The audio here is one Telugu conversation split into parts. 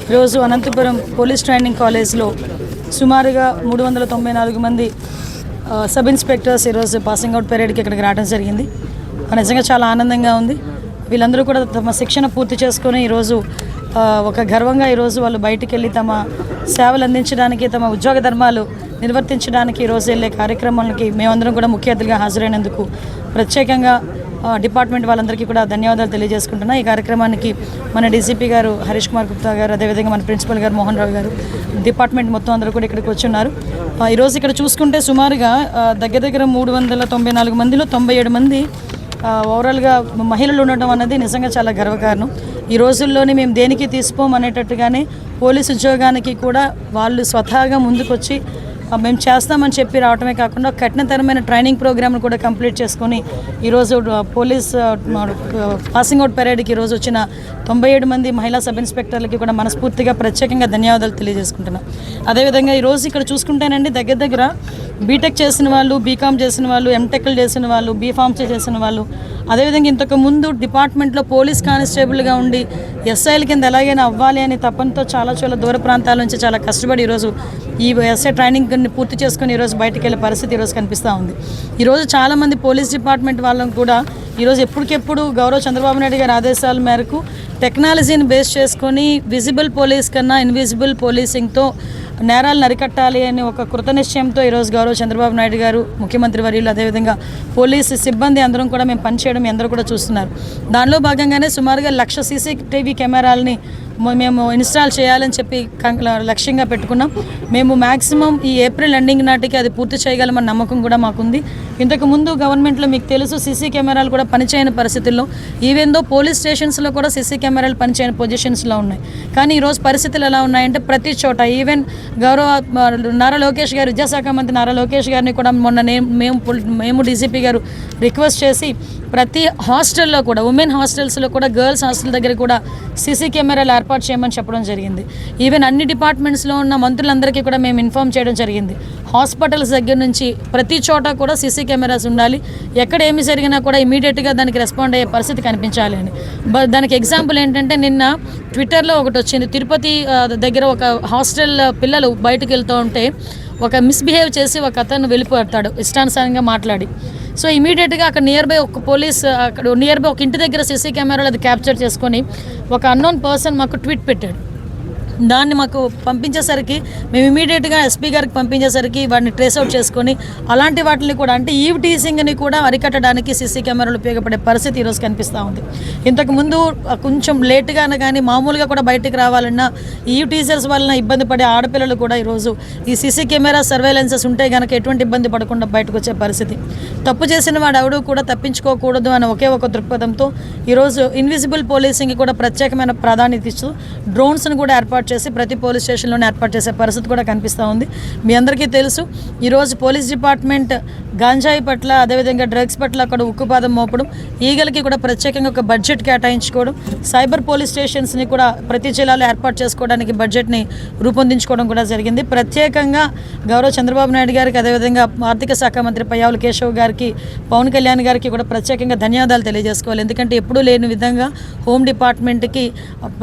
ఈరోజు అనంతపురం పోలీస్ ట్రైనింగ్ కాలేజ్లో సుమారుగా 394 మంది సబ్ ఇన్స్పెక్టర్స్ ఈరోజు పాసింగ్ అవుట్ పరేడ్కి ఇక్కడికి రావడం జరిగింది. నిజంగా చాలా ఆనందంగా ఉంది. వీళ్ళందరూ కూడా తమ శిక్షణ పూర్తి చేసుకొని ఈరోజు ఒక గర్వంగా ఈరోజు వాళ్ళు బయటికి వెళ్ళి తమ సేవలు అందించడానికి, తమ ఉద్యోగ ధర్మాలు నిర్వర్తించడానికి ఈరోజు వెళ్ళే కార్యక్రమాలకి మేమందరం కూడా ముఖ్య అతిథిగా హాజరైనందుకు ప్రత్యేకంగా డిపార్ట్మెంట్ వాళ్ళందరికీ కూడా ధన్యవాదాలు తెలియజేసుకుంటున్నా. ఈ కార్యక్రమానికి మన డీసీపీ గారు హరీష్ కుమార్ గుప్తా గారు, అదేవిధంగా మన ప్రిన్సిపల్ గారు మోహన్ రావు గారు, డిపార్ట్మెంట్ మొత్తం అందరూ కూడా ఇక్కడికి వచ్చి ఉన్నారు. ఈరోజు ఇక్కడ చూసుకుంటే సుమారుగా దగ్గర 394 మందిలో 97 మంది ఓవరాల్గా మహిళలు ఉండటం అన్నది నిజంగా చాలా గర్వకారణం. ఈ రోజుల్లోనే మేము దేనికి తీసుకోం అనేటట్టుగానే పోలీసు ఉద్యోగానికి కూడా వాళ్ళు స్వతహాగా ముందుకొచ్చి మేము చేస్తామని చెప్పి రావటమే కాకుండా కఠినతరమైన ట్రైనింగ్ ప్రోగ్రామ్ను కూడా కంప్లీట్ చేసుకొని ఈరోజు పోలీస్ పాసింగ్ అవుట్ పరేడ్కి ఈరోజు వచ్చిన 97 మంది మహిళా సబ్ ఇన్స్పెక్టర్లకి కూడా మనస్ఫూర్తిగా ప్రత్యేకంగా ధన్యవాదాలు తెలియజేసుకుంటున్నాం. అదేవిధంగా ఈరోజు ఇక్కడ చూసుకుంటేనండి దగ్గర బీటెక్ చేసిన వాళ్ళు, బీకామ్ చేసిన వాళ్ళు, ఎంటెక్లు చేసిన వాళ్ళు, బీఫార్మసీ చేసిన వాళ్ళు, అదేవిధంగా ఇంతకు ముందు డిపార్ట్మెంట్లో పోలీస్ కానిస్టేబుల్గా ఉండి ఎస్ఐల కింద ఎలాగైనా అవ్వాలి అని తపనతో చాలా దూర ప్రాంతాల నుంచి చాలా కష్టపడి ఈరోజు ఈ ఎస్ఐ ట్రైనింగ్ పూర్తి చేసుకొని ఈరోజు బయటకు వెళ్ళే పరిస్థితి ఈరోజు కనిపిస్తూ ఉంది. ఈరోజు చాలామంది పోలీస్ డిపార్ట్మెంట్ వాళ్ళని కూడా ఈరోజు ఎప్పటికెప్పుడు గౌరవ చంద్రబాబు నాయుడు గారి ఆదేశాల మేరకు టెక్నాలజీని బేస్ చేసుకొని విజిబుల్ పోలీస్ కన్నా ఇన్విజిబుల్ పోలీసింగ్తో నేరాలను అరికట్టాలి అని ఒక కృతనిశ్చయంతో ఈరోజు గౌరవ చంద్రబాబు నాయుడు గారు, ముఖ్యమంత్రి వర్యులు, అదేవిధంగా పోలీసు సిబ్బంది అందరం కూడా మేము పనిచేయడం అందరూ కూడా చూస్తున్నారు. దానిలో భాగంగానే సుమారుగా 1,00,000 CCTV కెమెరాలని మేము ఇన్స్టాల్ చేయాలని చెప్పి లక్ష్యంగా పెట్టుకున్నాం. మేము మ్యాక్సిమం ఈ ఏప్రిల్ ఎండింగ్ నాటికి అది పూర్తి చేయగలమన్న నమ్మకం కూడా మాకుంది. ఇంతకుముందు గవర్నమెంట్లో మీకు తెలుసు సీసీ కెమెరాలు కూడా పనిచేయని పరిస్థితుల్లో, ఈవెందో పోలీస్ స్టేషన్స్లో కూడా సీసీ కెమెరాలు పనిచేయని పొజిషన్స్లో ఉన్నాయి. కానీ ఈరోజు పరిస్థితులు ఎలా ఉన్నాయంటే ప్రతి చోట ఈవెన్ గౌరవ నారా లోకేష్ గారు, విద్యాశాఖ మంత్రి నారా లోకేష్ గారిని కూడా మొన్న మేము డీసీపీ గారు రిక్వెస్ట్ చేసి ప్రతి హాస్టల్లో కూడా, ఉమెన్ హాస్టల్స్లో కూడా, గర్ల్స్ హాస్టల్ దగ్గర కూడా సీసీ కెమెరాలు ఏర్పాటు చేయమని చెప్పడం జరిగింది. ఈవెన్ అన్ని డిపార్ట్మెంట్స్లో ఉన్న మంత్రులందరికీ కూడా మేము ఇన్ఫార్మ్ చేయడం జరిగింది. హాస్పిటల్స్ దగ్గర నుంచి ప్రతి చోట కూడా సీసీ కెమెరాస్ ఉండాలి. ఎక్కడ ఏమి జరిగినా కూడా ఇమీడియట్గా దానికి రెస్పాండ్ అయ్యే పరిస్థితి కనిపించాలి అని. దానికి ఎగ్జాంపుల్ ఏంటంటే నిన్న ట్విట్టర్లో ఒకటి వచ్చింది. తిరుపతి దగ్గర ఒక హాస్టల్ పిల్లలు బయటకు వెళ్తూ ఉంటే ఒక మిస్బిహేవ్ చేసి ఒక అతను వెళ్ళిపోతాడు ఇష్టానుసారంగా మాట్లాడి. సో ఇమీడియట్గా అక్కడ నియర్ బై ఒక పోలీస్, అక్కడ నియర్ బై ఒక ఇంటి దగ్గర సీసీ కెమెరాలు అది క్యాప్చర్ చేసుకొని ఒక అన్నోన్ పర్సన్ మాకు ట్వీట్ పెట్టాడు. దాన్ని మాకు పంపించేసరికి మేము ఇమీడియట్గా ఎస్పీ గారికి పంపించేసరికి వాటిని ట్రేస్ అవుట్ చేసుకొని అలాంటి వాటిని కూడా, అంటే ఈవ్ టీజింగ్ని కూడా అరికట్టడానికి సీసీ కెమెరాలు ఉపయోగపడే పరిస్థితి ఈరోజు కనిపిస్తూ ఉంది. ఇంతకుముందు కొంచెం లేట్గానే కానీ మామూలుగా కూడా బయటికి రావాలన్నా ఈవ్ టీజర్స్ వలన ఇబ్బంది పడే ఆడపిల్లలు కూడా ఈరోజు ఈ సీసీ కెమెరా సర్వేలెన్సెస్ ఉంటే కనుక ఎటువంటి ఇబ్బంది పడకుండా బయటకు వచ్చే పరిస్థితి. తప్పు చేసిన వాడు ఎవడూ కూడా తప్పించుకోకూడదు అని ఒకే ఒక దృక్పథంతో ఈరోజు ఇన్విజిబుల్ పోలీసింగ్కి కూడా ప్రత్యేకమైన ప్రాధాన్యత ఇస్తూ డ్రోన్స్ని కూడా ఏర్పాటు చేసి ప్రతి పోలీస్ స్టేషన్లోనే ఏర్పాటు చేసే పరిస్థితి కూడా కనిపిస్తూ ఉంది. మీ అందరికీ తెలుసు ఈరోజు పోలీస్ డిపార్ట్మెంట్ గాంజాయి పట్ల, అదేవిధంగా డ్రగ్స్ పట్ల అక్కడ ఉక్కుపాదం మోపడం, ఈగలకి కూడా ప్రత్యేకంగా ఒక బడ్జెట్ కేటాయించుకోవడం, సైబర్ పోలీస్ స్టేషన్స్ని కూడా ప్రతి జిల్లాలో ఏర్పాటు చేసుకోవడానికి బడ్జెట్ని రూపొందించుకోవడం కూడా జరిగింది. ప్రత్యేకంగా గౌరవ చంద్రబాబు నాయుడు గారికి, అదేవిధంగా ఆర్థిక శాఖ మంత్రి పయ్యావుల కేశవ్ గారికి, పవన్ కళ్యాణ్ గారికి కూడా ప్రత్యేకంగా ధన్యవాదాలు తెలియజేసుకోవాలి. ఎందుకంటే ఎప్పుడూ లేని విధంగా హోమ్ డిపార్ట్మెంట్కి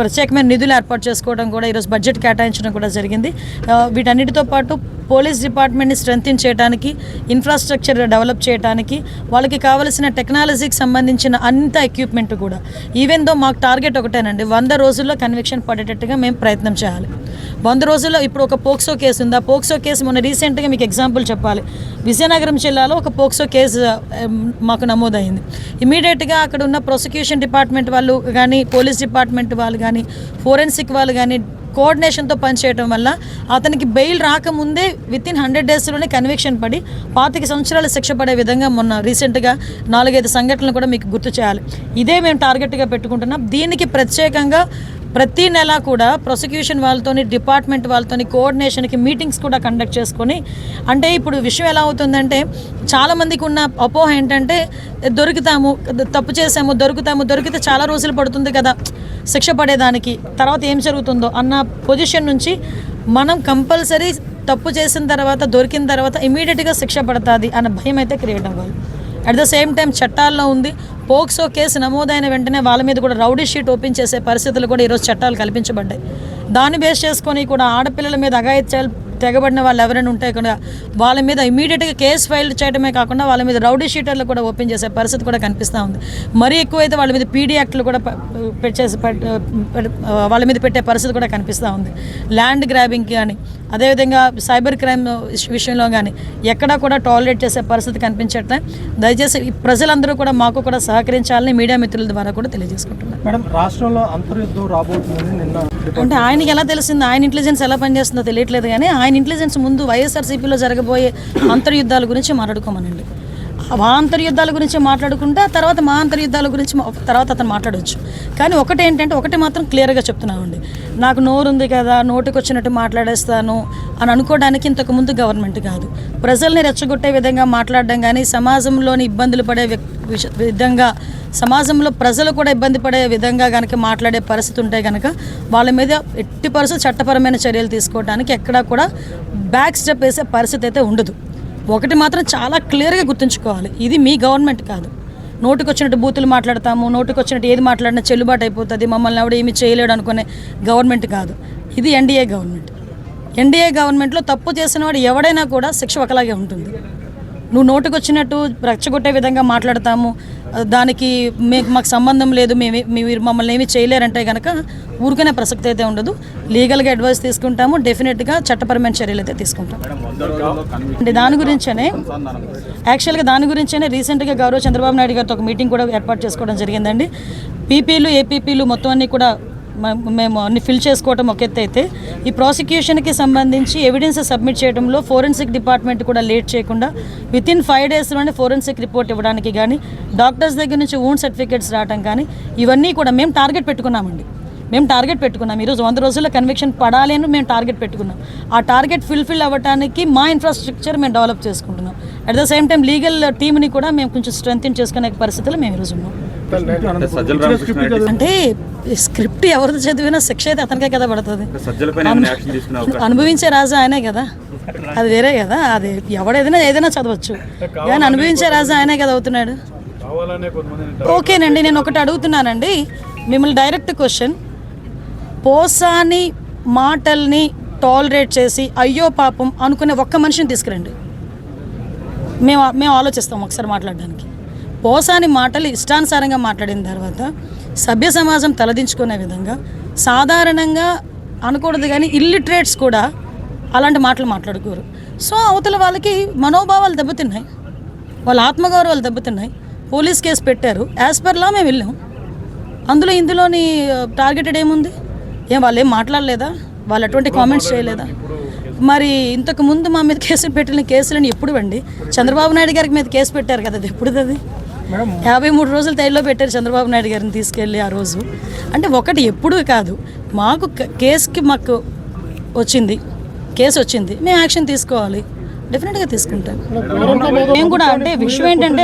ప్రత్యేకమైన నిధులు ఏర్పాటు చేసుకోవడం కూడా ఈరోజు బడ్జెట్ కేటాయించడం కూడా జరిగింది. వీటన్నిటితో పాటు పోలీస్ డిపార్ట్మెంట్ని స్ట్రెంథెన్ చేయడానికి, ఇన్ఫ్రాస్ట్రక్చర్ డెవలప్ చేయడానికి, వాళ్ళకి కావాల్సిన టెక్నాలజీకి సంబంధించిన అంత ఎక్విప్మెంట్ కూడా, ఈవెన్ దో మాకు టార్గెట్ ఒకటేనండి, 100 రోజుల్లో కన్విక్షన్ పడేటట్టుగా మేము ప్రయత్నం చేయాలి. 100 రోజుల్లో ఇప్పుడు ఒక పోక్సో కేసు ఉంది. ఆ పోక్సో కేసు మొన్న రీసెంట్గా మీకు ఎగ్జాంపుల్ చెప్పాలి, విజయనగరం జిల్లాలో ఒక పోక్సో కేసు మాకు నమోదైంది. ఇమీడియట్గా అక్కడ ఉన్న ప్రాసిక్యూషన్ డిపార్ట్మెంట్ వాళ్ళు కానీ, పోలీస్ డిపార్ట్మెంట్ వాళ్ళు కానీ, ఫోరెన్సిక్ వాళ్ళు కానీ కోఆర్డినేషన్తో పనిచేయడం వల్ల అతనికి బెయిల్ రాకముందే వితిన్ 100 డేస్లోనే కన్విక్షన్ పడి 25 సంవత్సరాలు శిక్ష పడే విధంగా మొన్న రీసెంట్గా 4-5 సంఘటనలు కూడా మీకు గుర్తు చేయాలి. ఇదే మేము టార్గెట్గా పెట్టుకుంటున్నాం. దీనికి ప్రత్యేకంగా ప్రతి నెల కూడా ప్రాసిక్యూషన్ వాళ్ళతోని, డిపార్ట్మెంట్ వాళ్ళతోని కోఆర్డినేషన్కి మీటింగ్స్ కూడా కండక్ట్ చేసుకొని, అంటే ఇప్పుడు విషయం ఎలా అవుతుందంటే చాలామందికి ఉన్న అపోహ ఏంటంటే దొరుకుతాము, తప్పు చేసాము, దొరికితే చాలా రోజులు పడుతుంది కదా శిక్ష పడేదానికి, తర్వాత ఏం జరుగుతుందో అన్న పొజిషన్ నుంచి మనం కంపల్సరీ తప్పు చేసిన తర్వాత, దొరికిన తర్వాత ఇమీడియట్గా శిక్ష పడుతుంది అన్న భయం అయితే క్రియేట్ అవ్వాలి. అట్ ద సేమ్ టైం చట్టాల్లో ఉంది, పోక్సో కేసు నమోదైన వెంటనే వాళ్ళ మీద కూడా రౌడీ షీట్ ఓపెన్ చేసే పరిస్థితులు కూడా ఈరోజు చట్టాలు కల్పించబడ్డాయి. దాన్ని బేస్ చేసుకొని కూడా ఆడపిల్లల మీద అఘాయిత్యాలు తెగబడిన వాళ్ళు ఎవరైనా ఉంటే కూడా వాళ్ళ మీద ఇమీడియట్గా కేసు ఫైల్ చేయడమే కాకుండా వాళ్ళ మీద రౌడీ షీటర్లు కూడా ఓపెన్ చేసే పరిస్థితి కూడా కనిపిస్తూ ఉంది. మరీ ఎక్కువైతే వాళ్ళ మీద పీడీ యాక్ట్లు కూడా వాళ్ళ మీద పెట్టే పరిస్థితి కూడా కనిపిస్తూ ఉంది. ల్యాండ్ గ్రాబింగ్ కానీ అదేవిధంగా సైబర్ క్రైమ్ విషయంలో కానీ ఎక్కడా కూడా టాలరేట్ చేసే పరిస్థితి కనిపించట్లే. దయచేసి ప్రజలందరూ కూడా మాకు కూడా సహకరించాలని మీడియా మిత్రుల ద్వారా కూడా తెలియజేసుకుంటున్నాను. మేడం, రాష్ట్రంలో అంతర్యుద్ధం రాబోతుందని నిన్న అంటే ఆయనకి ఎలా తెలిసింది, ఆయన ఇంటెలిజెన్స్ ఎలా పనిచేస్తుందో తెలియట్లేదు. కానీ ఆయన ఇంటెలిజెన్స్ ముందు వైఎస్ఆర్సీపీలో జరగబోయే అంతర్యుద్ధాల గురించి మాట్లాడుకోమనండి. మా అంతర్యుద్ధాల గురించి మాట్లాడుకుంటే తర్వాత మా అంతర్యుద్ధాల గురించి తర్వాత అతను మాట్లాడవచ్చు. కానీ ఒకటి మాత్రం క్లియర్గా చెప్తున్నామండి, నాకు నోరు ఉంది కదా నోటికి వచ్చినట్టు మాట్లాడేస్తాను అని అనుకోవడానికి ఇంతకుముందు గవర్నమెంట్ కాదు. ప్రజల్ని రెచ్చగొట్టే విధంగా మాట్లాడడం కానీ సమాజంలోని ఇబ్బందులు పడే విధంగా సమాజంలో ప్రజలు కూడా ఇబ్బంది పడే విధంగా కనుక మాట్లాడే పరిస్థితి ఉంటే కనుక వాళ్ళ మీద ఎట్టి పరిస్థితి చట్టపరమైన చర్యలు తీసుకోవడానికి ఎక్కడా కూడా బ్యాక్ స్టెప్ వేసే పరిస్థితి అయితే ఉండదు. ఒకటి మాత్రం చాలా క్లియర్గా గుర్తుంచుకోవాలి, ఇది మీ గవర్నమెంట్ కాదు. నోటికి వచ్చినట్టు బూతులు మాట్లాడతాము, నోటికి వచ్చినట్టు ఏది మాట్లాడినా చెల్లుబాటు అయిపోతుంది, మమ్మల్ని ఎవడు ఏమి చేయలేడు అనుకునే గవర్నమెంట్ కాదు. ఇది ఎన్డీఏ గవర్నమెంట్. ఎన్డీఏ గవర్నమెంట్లో తప్పు చేసిన వాడు ఎవడైనా కూడా శిక్ష ఒకలాగే ఉంటుంది. నువ్వు నోటికి వచ్చినట్టు రెచ్చగొట్టే విధంగా మాట్లాడతాము, దానికి మాకు సంబంధం లేదు, మీరు మమ్మల్ని ఏమీ చేయలేరంటే కనుక ఊరుకునే ప్రసక్తి అయితే ఉండదు. లీగల్గా అడ్వైస్ తీసుకుంటాము, డెఫినెట్గా చట్టపరమైన చర్యలు అయితే తీసుకుంటాం. అంటే దాని గురించేనే రీసెంట్గా గౌరవ చంద్రబాబు నాయుడు గారితో ఒక మీటింగ్ కూడా ఏర్పాటు చేసుకోవడం జరిగిందండి. పీపీలు ఏపీపీలు మొత్తం అన్నీ కూడా మేము అన్ని ఫిల్ చేసుకోవటం ఒక ఎత్తు అయితే, ఈ ప్రాసిక్యూషన్కి సంబంధించి ఎవిడెన్స్ సబ్మిట్ చేయడంలో ఫోరెన్సిక్ డిపార్ట్మెంట్ కూడా లేట్ చేయకుండా వితిన్ 5 daysలోనే ఫోరెన్సిక్ రిపోర్ట్ ఇవ్వడానికి కానీ డాక్టర్స్ దగ్గర నుంచి వూండ్ సర్టిఫికేట్స్ రావడం కానీ ఇవన్నీ కూడా మేము టార్గెట్ పెట్టుకున్నామండి. ఈరోజు 100 రోజుల్లో కన్విక్షన్ పడాలి అని మేము టార్గెట్ పెట్టుకున్నాం. ఆ టార్గెట్ ఫుల్ఫిల్ అవ్వడానికి మా ఇన్ఫ్రాస్ట్రక్చర్ మేము డెవలప్ చేసుకుంటున్నాం. At the same time legal టీమ్ని కూడా మేము కొంచెం స్ట్రెంథెన్ చేసుకునే పరిస్థితులు మేము ఈరోజు ఉన్నాం. అంటే స్క్రిప్ట్ ఎవరిది చదివినా శిక్ష అయితే అతనికే కదా పడుతుంది. అనుభవించే రాజా ఆయనే కదా, అది వేరే కదా. అది ఏదైనా చదవచ్చు, కానీ అనుభవించే రాజా ఆయనే కదా అవుతున్నాడు. ఓకేనండి, నేను ఒకటి అడుగుతున్నానండి మిమ్మల్ని, డైరెక్ట్ క్వశ్చన్. పోసాని మాటల్ని టాలరేట్ చేసి అయ్యో పాపం అనుకునే ఒక్క మనిషిని తీసుకురండి, మేము ఆలోచిస్తాం ఒకసారి మాట్లాడడానికి. పోసాని మాటలు ఇష్టానుసారంగా మాట్లాడిన తర్వాత సభ్య సమాజం తలదించుకునే విధంగా సాధారణంగా అనకూడదు కానీ ఇల్లిటరేట్స్ కూడా అలాంటి మాటలు మాట్లాడుకోరు. సో అవతల వాళ్ళకి మనోభావాలు దెబ్బతిన్నాయి, వాళ్ళ ఆత్మగౌరవాలు దెబ్బతిన్నాయి. పోలీస్ కేసు పెట్టారు, యాజ్ పర్ లా మేము వెళ్ళాం. ఇందులోని టార్గెటెడ్ ఏముంది? వాళ్ళు ఏం మాట్లాడలేదా? వాళ్ళు అటువంటి కామెంట్స్ చేయలేదా? మరి ఇంతకు ముందు మా మీద కేసులు పెట్టిన కేసులని ఎప్పుడు అండి? చంద్రబాబు నాయుడు గారికి మీద కేసు పెట్టారు కదా, అది ఎప్పుడు? అది 53 రోజులు తైల్లో పెట్టారు చంద్రబాబు నాయుడు గారిని తీసుకెళ్ళి ఆ రోజు. అంటే ఒకటి ఎప్పుడూ కాదు, మాకు మాకు కేసు వచ్చింది, మేము యాక్షన్ తీసుకోవాలి, డెఫినెట్గా తీసుకుంటాం. మేము కూడా అంటే విషయం ఏంటంటే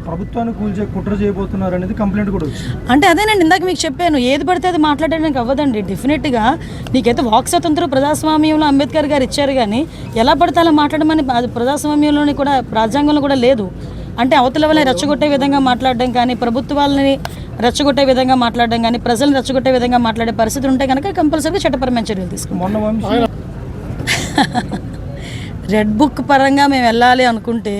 ప్రభుత్వాన్ని కూల్చే కుట్ర చేయబోతున్నారు అనేది కంప్లైంట్ కూడా అంటే అదేనండి, ఇందాక మీకు చెప్పాను, ఏది పడితే అది మాట్లాడడానికి అవ్వదండి. డెఫినెట్గా నీకైతే వాక్ స్వతంత్రం ప్రజాస్వామ్యంలో అంబేద్కర్ గారు ఇచ్చారు, కానీ ఎలా పడితే అలా మాట్లాడమని అది ప్రజాస్వామ్యంలోని కూడా రాజ్యాంగంలో కూడా లేదు. అంటే అవతల వాళ్ళని రెచ్చగొట్టే విధంగా మాట్లాడడం కానీ, ప్రభుత్వాలని రెచ్చగొట్టే విధంగా మాట్లాడడం కానీ, ప్రజలను రెచ్చగొట్టే విధంగా మాట్లాడే పరిస్థితులు ఉంటే కనుక కంపల్సరీగా చట్టపరమైన చర్యలు తీసుకుంటాం. రెడ్ బుక్ పరంగా మేము వెళ్ళాలి అనుకుంటే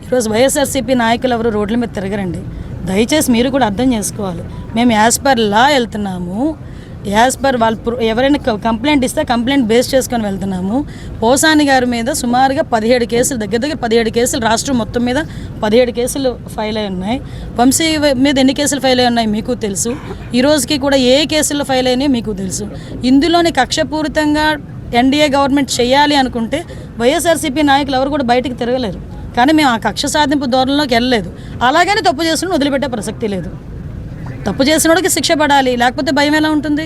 ఈరోజు వైఎస్ఆర్సీపీ నాయకులు ఎవరు రోడ్ల మీద తిరగరండి. దయచేసి మీరు కూడా అర్థం చేసుకోవాలి, మేము యాజ్ పర్ లా వెళ్తున్నాము, యాజ్ పర్ వాళ్ళు ఎవరైనా కంప్లైంట్ ఇస్తే కంప్లైంట్ బేస్ చేసుకొని వెళ్తున్నాము. పోసాని గారి మీద సుమారుగా 17 కేసులు, దగ్గర 17 కేసులు రాష్ట్రం మొత్తం మీద 17 కేసులు ఫైల్ అయి ఉన్నాయి. వంశీ మీద ఎన్ని కేసులు ఫైల్ అయి ఉన్నాయి మీకు తెలుసు, ఈ రోజుకి కూడా ఏ కేసులు ఫైల్ అయినాయి మీకు తెలుసు. ఇందులోని కక్షపూరితంగా ఎన్డీఏ గవర్నమెంట్ చేయాలి అనుకుంటే వైఎస్ఆర్సీపీ నాయకులు ఎవరు కూడా బయటకు తిరగలేరు. కానీ మేము ఆ కక్ష సాధింపు ధోరణిలోకి వెళ్ళలేదు. అలాగని తప్పు చేసిన వదిలిపెట్టే ప్రసక్తి లేదు. తప్పు చేసినోడికి శిక్ష పడాలి, లేకపోతే భయం ఎలా ఉంటుంది?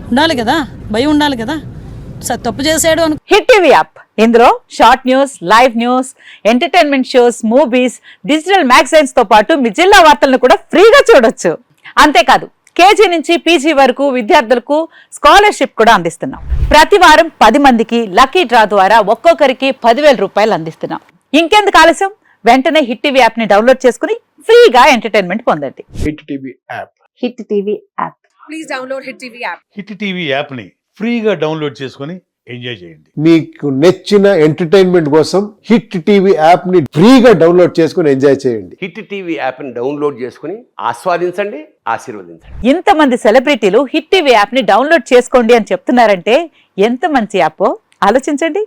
ఉండాలి కదా, భయం ఉండాలి కదా. తప్పు చేసాడు అను. హిట్ టీవీ యాప్, ఇందులో short news, live news, entertainment shows, movies, digital magazines తో పాటు మీ జిల్లా వార్తలను కూడా ఫ్రీగా చూడొచ్చు. అంతేకాదు కేజీ నుంచి పీజీ వరకు విద్యార్థులకు స్కాలర్షిప్ కూడా అందిస్తున్నాం. ప్రతి వారం 10 మందికి లక్కీ డ్రా ద్వారా ఒక్కొక్కరికి 10,000 రూపాయలు అందిస్తున్నాం. ఇంకెందుకు ఆలస్యం, వెంటనే హిట్ టీవీ యాప్ ని డౌన్లోడ్ చేసుకుని ఫ్రీగా ఎంటర్టైన్మెంట్ పొందండి. Hit TV app. Hit TV app please download Hit TV app. Hit TV యాప్ని ఫ్రీగా డౌన్లోడ్ చేసుకొని ఎంజాయ్ చేయండి. మీకు నచ్చిన ఎంటర్టైన్మెంట్ కోసం హిట్ టీవీ యాప్ ని ఫ్రీగా డౌన్లోడ్ చేసుకుని ఎంజాయ్ చేయండి. హిట్ టీవీ యాప్ని డౌన్లోడ్ చేసుకుని ఆస్వాదించండి, ఆశీర్వదించండి. ఇంతమంది సెలబ్రిటీలు హిట్ టీవీ యాప్ ని డౌన్లోడ్ చేసుకోండి అని చెప్తున్నారంటే ఎంత మంచి యాప్ ఆలోచించండి.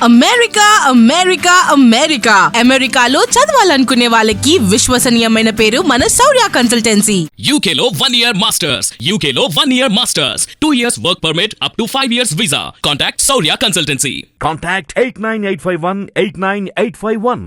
అమెరికా అమెరికా అమెరికా అమెరికాలో చదవాలనుకునే వాళ్ళకి విశ్వసనీయమైన పేరు మన శౌర్య కన్సల్టెన్సీ. UK లో 1 year masters, UK లో 1 year masters, 2 years work permit up to 5 years visa. Contact Saurya Consultancy. Contact 89851 89851.